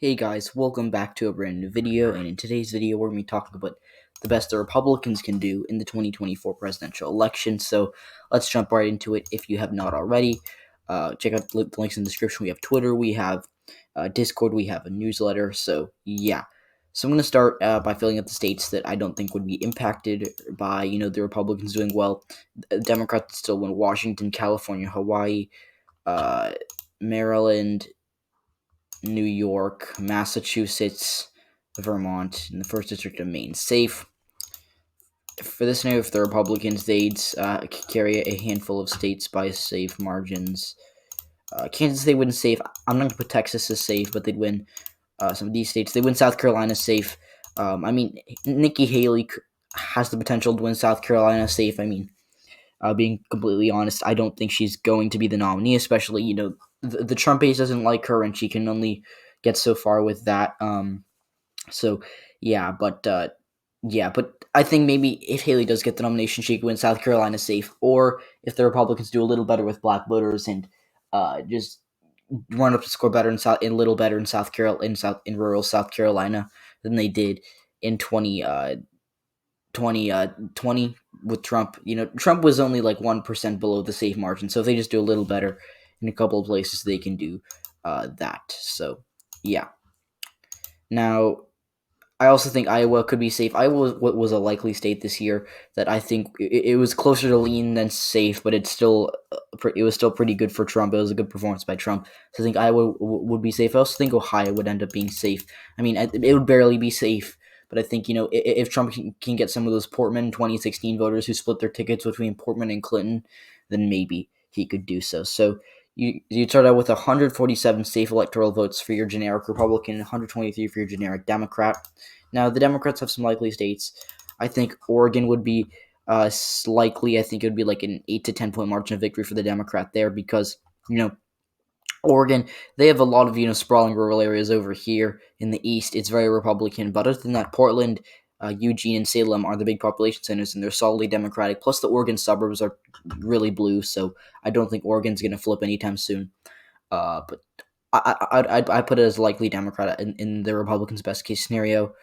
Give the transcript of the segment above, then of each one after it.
Hey guys, welcome back to a brand new video, and in today's video we're going to be talking about the best the Republicans can do in the 2024 presidential election. So let's jump right into it if you have not already. Check out the links in the description. We have Twitter, we have Discord, we have a newsletter, so yeah. So I'm going to start by filling out the states that I don't think would be impacted by, the Republicans doing well. Democrats still win Washington, California, Hawaii, Maryland, New York, Massachusetts, Vermont, and the first district of Maine safe. For this scenario, if the Republicans, they'd carry a handful of states by safe margins. Kansas, they wouldn't safe. I'm not going to put Texas as safe, but they'd win some of these states. They win South Carolina safe. Nikki Haley has the potential to win South Carolina safe. Being completely honest, I don't think she's going to be the nominee, especially, the Trump base doesn't like her, and she can only get so far with that. So but I think maybe if Haley does get the nomination, she could win South Carolina safe, or if the Republicans do a little better with black voters and just run up to score better in little better in South Carolina in rural South Carolina than they did in 2020 with Trump. Trump was only like 1% below the safe margin, so if they just do a little better in a couple of places, they can do that. So yeah. Now, I also think Iowa could be safe. Iowa was a likely state this year that I think it was closer to lean than safe, but it was still pretty good for Trump. It was a good performance by Trump. So I think Iowa would be safe. I also think Ohio would end up being safe. It would barely be safe, but I think if Trump can get some of those Portman 2016 voters who split their tickets between Portman and Clinton, then maybe he could do so. So you start out with 147 safe electoral votes for your generic Republican, 123 for your generic Democrat. Now, the Democrats have some likely states. I think Oregon would be likely. I think it would be like an 8 to 10 point margin of victory for the Democrat there because, Oregon, they have a lot of, sprawling rural areas over here in the east. It's very Republican. But other than that, Portland, Eugene, and Salem are the big population centers, and they're solidly Democratic. Plus, the Oregon suburbs are really blue, so I don't think Oregon's going to flip anytime soon. But I put it as likely Democrat in the Republicans' best case scenario.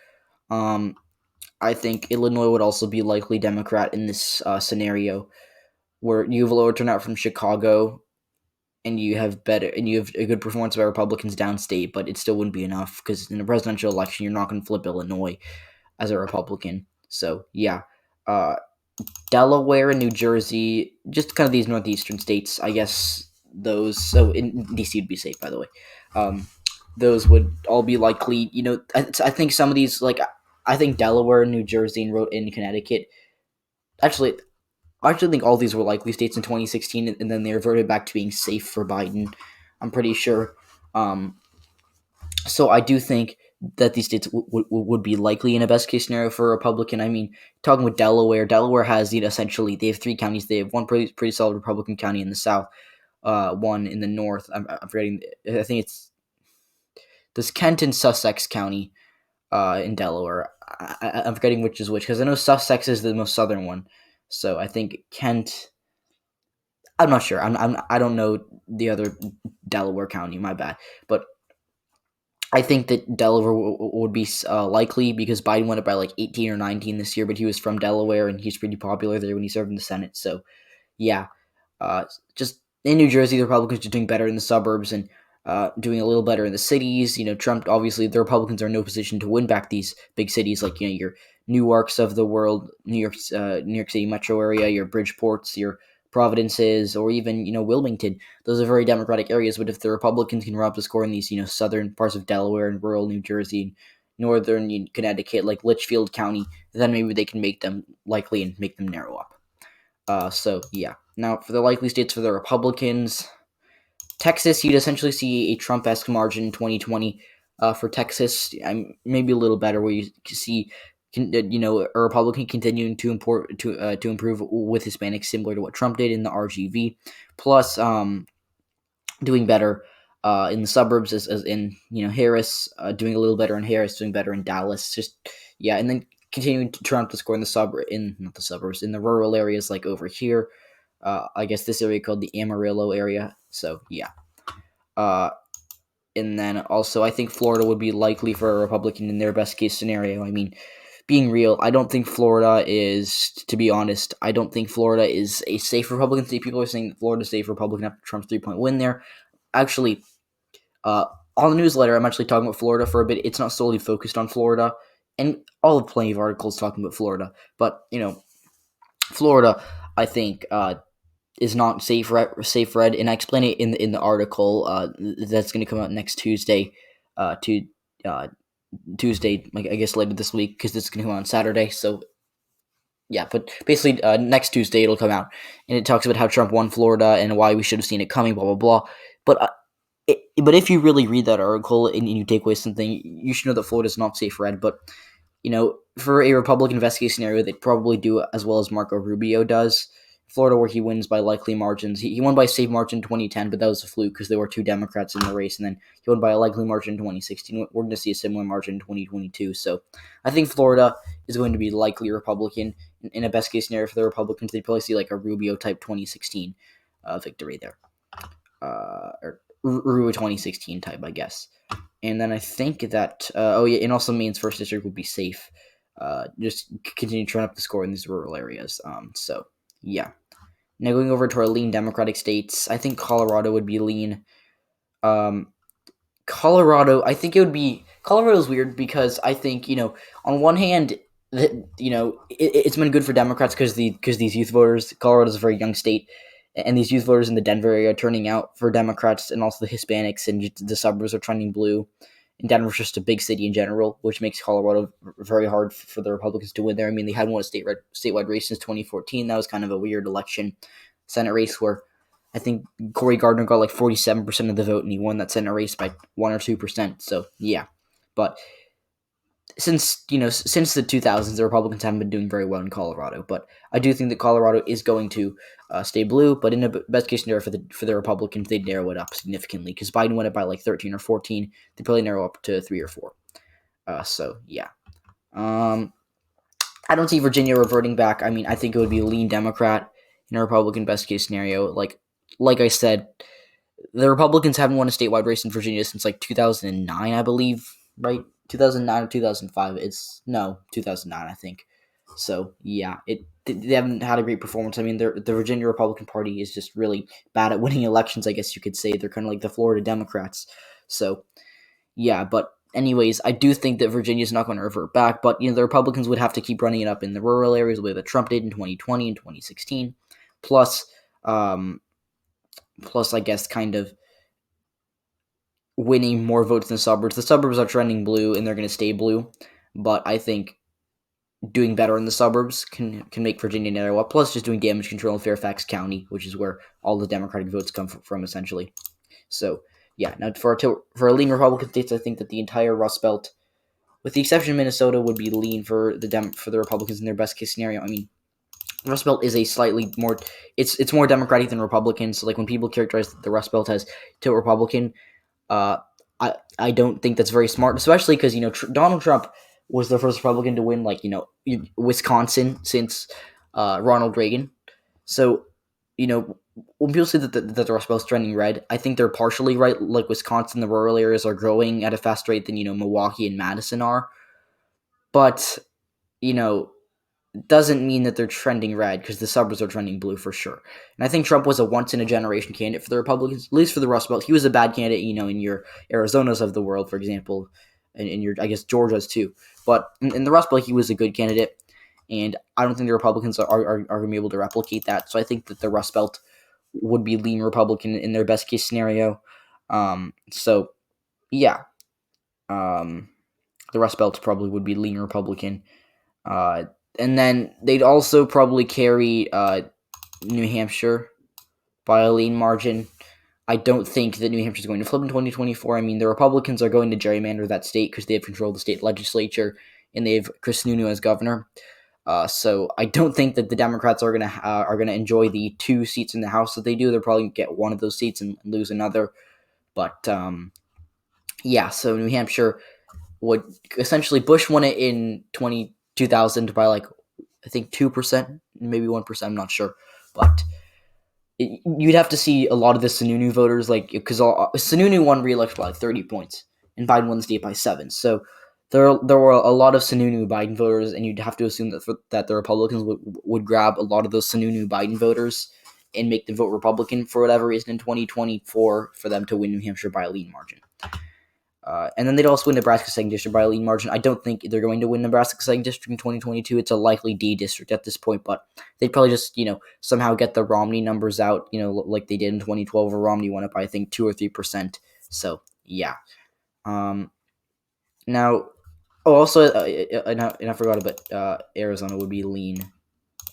I think Illinois would also be likely Democrat in this scenario, where you have a lower turnout from Chicago, and you have a good performance by Republicans downstate, but it still wouldn't be enough because in a presidential election, you're not going to flip Illinois as a Republican. So yeah, Delaware and New Jersey, just kind of these northeastern states, I guess. So in DC would be safe, by the way. Those would all be likely. I think some of these, like, I think Delaware, New Jersey, and Connecticut. Actually, I actually think all these were likely states in 2016, and then they reverted back to being safe for Biden. I'm pretty sure. So I do think that these states would be likely in a best case scenario for a Republican. Talking with Delaware has essentially they have three counties. They have one pretty solid Republican county in the south, one in the north. I'm forgetting. I think it's this Kent and Sussex County in Delaware. I'm forgetting which is which because I know Sussex is the most southern one. So I think Kent. I'm not sure. I don't know the other Delaware county. My bad. But I think that Delaware would be likely because Biden went up by like 18 or 19 this year, but he was from Delaware and he's pretty popular there when he served in the Senate. So yeah, just in New Jersey, the Republicans are doing better in the suburbs and doing a little better in the cities. Trump, obviously, the Republicans are in no position to win back these big cities like, your Newarks of the world, New York City metro area, your Bridgeports, your Providences, or even, Wilmington. Those are very Democratic areas, but if the Republicans can run up the score in these, southern parts of Delaware and rural New Jersey and northern Connecticut, like Litchfield County, then maybe they can make them likely and make them narrow up. So, yeah. Now, for the likely states for the Republicans, Texas, you'd essentially see a Trump-esque margin in 2020 for Texas. Maybe a little better, where you see, a Republican continuing to improve with Hispanics, similar to what Trump did in the RGV. Plus, doing better in the suburbs, as in Harris, doing a little better in Harris, doing better in Dallas. And then continuing to turn up the score in in the rural areas like over here. I guess this area called the Amarillo area. So yeah. And then also, I think Florida would be likely for a Republican in their best case scenario. I mean, being real, I don't think Florida is, to be honest, I don't think Florida is a safe Republican state. People are saying that Florida's safe Republican after Trump's 3-point win there. Actually, on the newsletter, I'm actually talking about Florida for a bit. It's not solely focused on Florida, and all of plenty of articles talking about Florida. But, Florida, I think, is not safe red, and I explain it in the article that's going to come out next Tuesday, Tuesday, I guess later this week, because this is going to come out on Saturday. So yeah, but basically next Tuesday it'll come out, and it talks about how Trump won Florida and why we should have seen it coming, blah blah blah. But if you really read that article and you take away something, you should know that Florida is not safe red. But for a Republican investigation scenario, they'd probably do as well as Marco Rubio does. Florida, where he wins by likely margins. He won by a safe margin in 2010, but that was a fluke because there were two Democrats in the race, and then he won by a likely margin in 2016. We're going to see a similar margin in 2022. So I think Florida is going to be likely Republican. In a best-case scenario for the Republicans, they'd probably see like a Rubio-type 2016 victory there. Or Rubio 2016 type, I guess. And then I think that, and also Maine's first district would be safe. Just continue to turn up the score in these rural areas. So, yeah. Now going over to our lean Democratic states, I think Colorado would be lean. Colorado, I think it would be... Colorado's weird because I think, on one hand, it's been good for Democrats because these youth voters, Colorado's a very young state, and these youth voters in the Denver area are turning out for Democrats, and also the Hispanics and the suburbs are trending blue. And Denver's just a big city in general, which makes Colorado very hard for the Republicans to win there. I mean, they hadn't won a statewide race since 2014. That was kind of a weird election, Senate race, where I think Cory Gardner got like 47% of the vote, and he won that Senate race by 1 or 2%. So, yeah. But since the 2000s, the Republicans haven't been doing very well in Colorado. But I do think that Colorado is going to stay blue. But in a best case scenario for the Republicans, they'd narrow it up significantly because Biden won it by like 13 or 14. They'd probably narrow up to 3 or 4. So yeah. I don't see Virginia reverting back. I mean, I think it would be a lean Democrat in a Republican best case scenario. Like I said, the Republicans haven't won a statewide race in Virginia since like 2009, I believe, right? 2009 or 2005. 2009, I think. So, yeah, they haven't had a great performance. I mean, the Virginia Republican Party is just really bad at winning elections, I guess you could say. They're kind of like the Florida Democrats. So, yeah, but anyways, I do think that Virginia's not going to revert back, but, the Republicans would have to keep running it up in the rural areas the way that Trump did in 2020 and 2016. Plus, I guess, kind of winning more votes in the suburbs. The suburbs are trending blue, and they're going to stay blue. But I think doing better in the suburbs can make Virginia narrow up. Plus, just doing damage control in Fairfax County, which is where all the Democratic votes come from essentially. So, yeah. Now, for a lean Republican states, I think that the entire Rust Belt, with the exception of Minnesota, would be lean for the Republicans in their best case scenario. I mean, the Rust Belt is a slightly more... It's more Democratic than Republican. So, like, when people characterize the Rust Belt as tilt Republican, I don't think that's very smart, especially because, Donald Trump was the first Republican to win, Wisconsin since Ronald Reagan. So, when people say that the Rust Belt's trending red, I think they're partially right. Like, Wisconsin, the rural areas are growing at a faster rate than, Milwaukee and Madison are. But, doesn't mean that they're trending red because the suburbs are trending blue for sure. And I think Trump was a once-in-a-generation candidate for the Republicans, at least for the Rust Belt. He was a bad candidate, in your Arizonas of the world, for example, and in your, I guess, Georgia's too. But in the Rust Belt, he was a good candidate, and I don't think the Republicans are going to be able to replicate that. So I think that the Rust Belt would be lean Republican in their best-case scenario. So, yeah. The Rust Belt probably would be lean Republican. And then they'd also probably carry New Hampshire by a lean margin. I don't think that New Hampshire is going to flip in 2024. I mean, the Republicans are going to gerrymander that state because they have control of the state legislature, and they have Chris Sununu as governor. So I don't think that the Democrats are gonna enjoy the 2 seats in the House that they do. They'll probably get one of those seats and lose another. But yeah, so New Hampshire would essentially... Bush won it in 2000 by I think 2%, maybe 1%. I'm not sure, but you'd have to see a lot of the Sununu voters, like, because Sununu won re-election by like 30 points, and Biden won the state by 7. So there were a lot of Sununu Biden voters, and you'd have to assume that the Republicans would grab a lot of those Sununu Biden voters and make them vote Republican for whatever reason in 2024 for them to win New Hampshire by a lean margin. And then they'd also win Nebraska 2nd District by a lean margin. I don't think they're going to win Nebraska 2nd District in 2022. It's a likely D district at this point, but they'd probably just, somehow get the Romney numbers out, like they did in 2012, where Romney won it by, I think, 2 or 3%. So, yeah. Now, also, and I forgot about Arizona would be lean.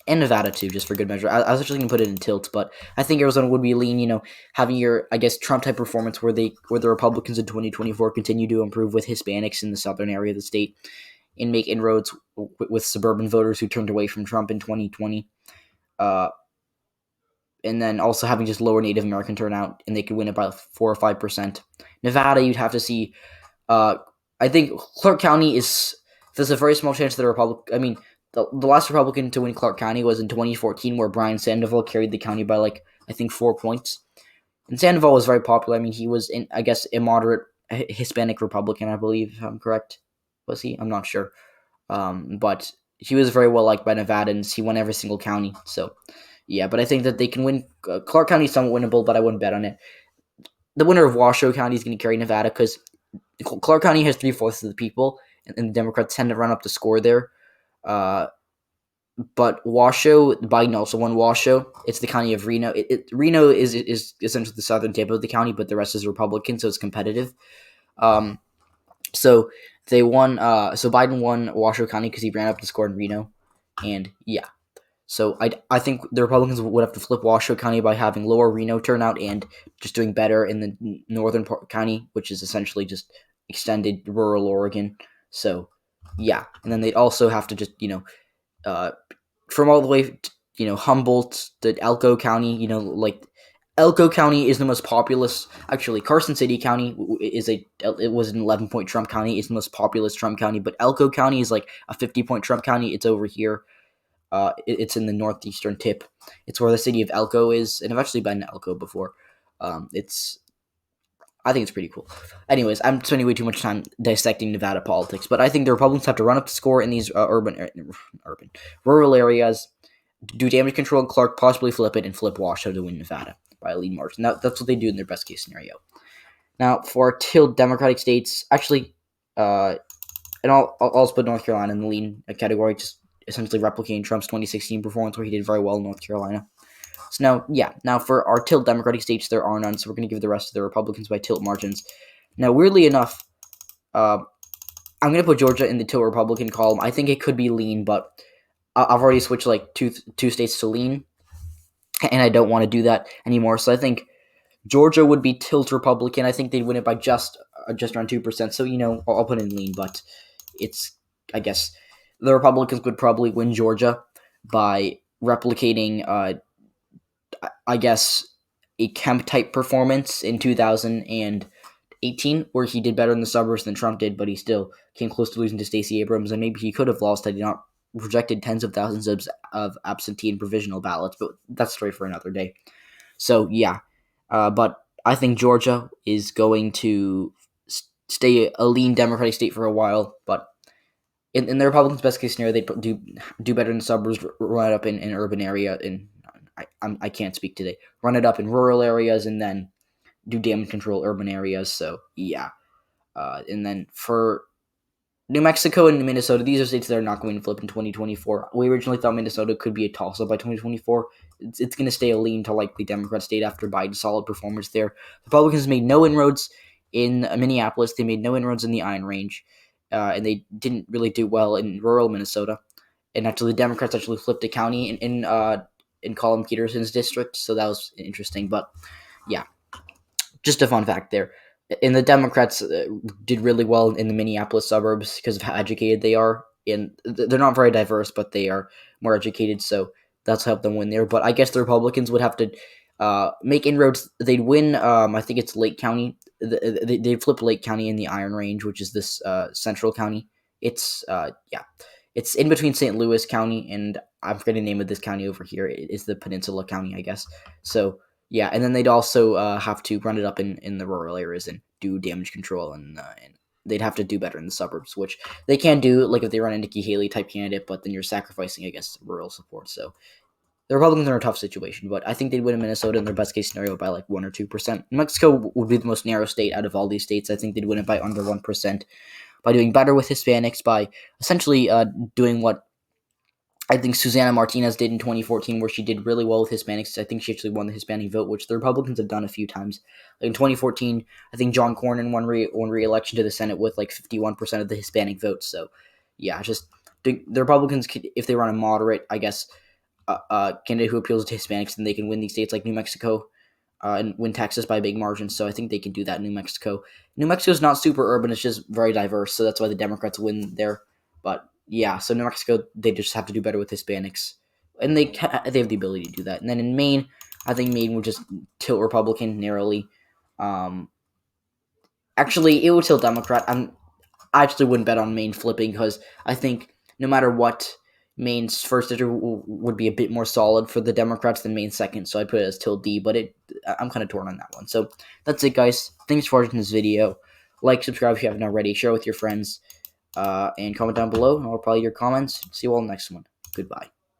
And Nevada too, just for good measure. I was actually going to put it in tilt, but I think Arizona would be lean. Having your, I guess, Trump type performance where the Republicans in 2024 continue to improve with Hispanics in the southern area of the state and make inroads with suburban voters who turned away from Trump in 2020. And then also having just lower Native American turnout, and they could win it by 4 or 5%. Nevada, you'd have to see. I think Clark County there's a very small chance that the Republican. I mean, the last Republican to win Clark County was in 2014, where Brian Sandoval carried the county by, like, I think 4 points. And Sandoval was very popular. I mean, he was, I guess, a moderate Hispanic Republican, I believe, if I'm correct. Was he? I'm not sure. But he was very well liked by Nevadans. He won every single county. So, yeah, but I think that they can win. Clark County is somewhat winnable, but I wouldn't bet on it. The winner of Washoe County is going to carry Nevada because Clark County has 3/4 of the people, and the Democrats tend to run up the score there. But Washoe, Biden also won Washoe. It's the county of Reno. Reno is essentially the southern tip of the county, but the rest is Republican, so it's competitive. So they won. So Biden won Washoe County because he ran up the score in Reno, and yeah. So I think the Republicans would have to flip Washoe County by having lower Reno turnout and just doing better in the northern county, which is essentially just extended rural Oregon. So yeah, and then they'd also have to just from all the way to, Humboldt to Elko County, like Elko County is the most populous. Actually, Carson City County it was an 11-point Trump county. It's the most populous Trump county, but Elko County is like a 50-point Trump county. It's over here. It's in the northeastern tip. It's where the city of Elko is, and I've actually been to Elko before. I think it's pretty cool. Anyways, I'm spending way too much time dissecting Nevada politics, but I think the Republicans have to run up the score in these rural areas, do damage control in Clark, possibly flip it, and flip Washoe to win Nevada by a lead margin. That's what they do in their best case scenario. Now, for our tilt Democratic states, actually, and I'll also put North Carolina in the lean category, just essentially replicating Trump's 2016 performance, where he did very well in North Carolina. So now for our tilt Democratic states, there are none, so we're going to give the rest of the Republicans by tilt margins. Now, weirdly enough, I'm going to put Georgia in the tilt Republican column. I think it could be lean, but I've already switched like two states to lean, and I don't want to do that anymore. So I think Georgia would be tilt Republican. I think they'd win it by just around 2%. So, I'll put in lean, but I guess the Republicans would probably win Georgia by replicating, I guess, a Kemp-type performance in 2018, where he did better in the suburbs than Trump did, but he still came close to losing to Stacey Abrams, and maybe he could have lost had he not rejected tens of thousands of absentee and provisional ballots, but that's a story for another day. So, yeah, but I think Georgia is going to stay a lean Democratic state for a while, but in the Republicans' best case scenario, they'd do better in the suburbs, run it up in urban area. I can't speak today. Run it up in rural areas, and then do damage control urban areas. So yeah, and then for New Mexico and Minnesota, these are states that are not going to flip in 2024. We originally thought Minnesota could be a toss-up by 2024. It's going to stay a lean to likely Democrat state after Biden's solid performance there. The Republicans made no inroads in Minneapolis. They made no inroads in the Iron Range. And they didn't really do well in rural Minnesota. And actually, the Democrats actually flipped a county in Colin Peterson's district, so that was interesting. But yeah, just a fun fact there. And the Democrats did really well in the Minneapolis suburbs because of how educated they are. And they're not very diverse, but they are more educated, so that's helped them win there. But I guess the Republicans would have to make inroads. They'd win, I think it's Lake County. They'd flip Lake County in the Iron Range, which is this central county. It's in between St. Louis County and I'm forgetting the name of this county over here. It is the Peninsula County, I guess. So yeah, and then they'd also have to run it up in the rural areas and do damage control, and they'd have to do better in the suburbs, which they can do, like if they run a Nikki Haley type candidate, but then you're sacrificing, I guess, rural support. So the Republicans are in a tough situation, but I think they'd win in Minnesota in their best case scenario by like 1 or 2%. New Mexico would be the most narrow state out of all these states. I think they'd win it by under 1%, by doing better with Hispanics, by essentially doing what I think Susana Martinez did in 2014, where she did really well with Hispanics. I think she actually won the Hispanic vote, which the Republicans have done a few times. Like in 2014, I think John Cornyn won re-election to the Senate with like 51% of the Hispanic votes. So, yeah, just the Republicans, if they run a moderate, I guess, candidate who appeals to Hispanics, then they can win these states like New Mexico and win Texas by a big margin. So I think they can do that in New Mexico. New Mexico is not super urban; it's just very diverse. So that's why the Democrats win there. But yeah, so New Mexico, they just have to do better with Hispanics, and they have the ability to do that. And then in Maine, I think Maine would just tilt Republican narrowly. Actually, it would tilt Democrat. I actually wouldn't bet on Maine flipping because I think no matter what, Maine's first district would be a bit more solid for the Democrats than Maine's second, so I'd put it as tilt D, but I'm kind of torn on that one. So that's it, guys. Thanks for watching this video. Like, subscribe if you haven't already, share with your friends, and comment down below, and I'll reply your comments. See you all in the next one. Goodbye.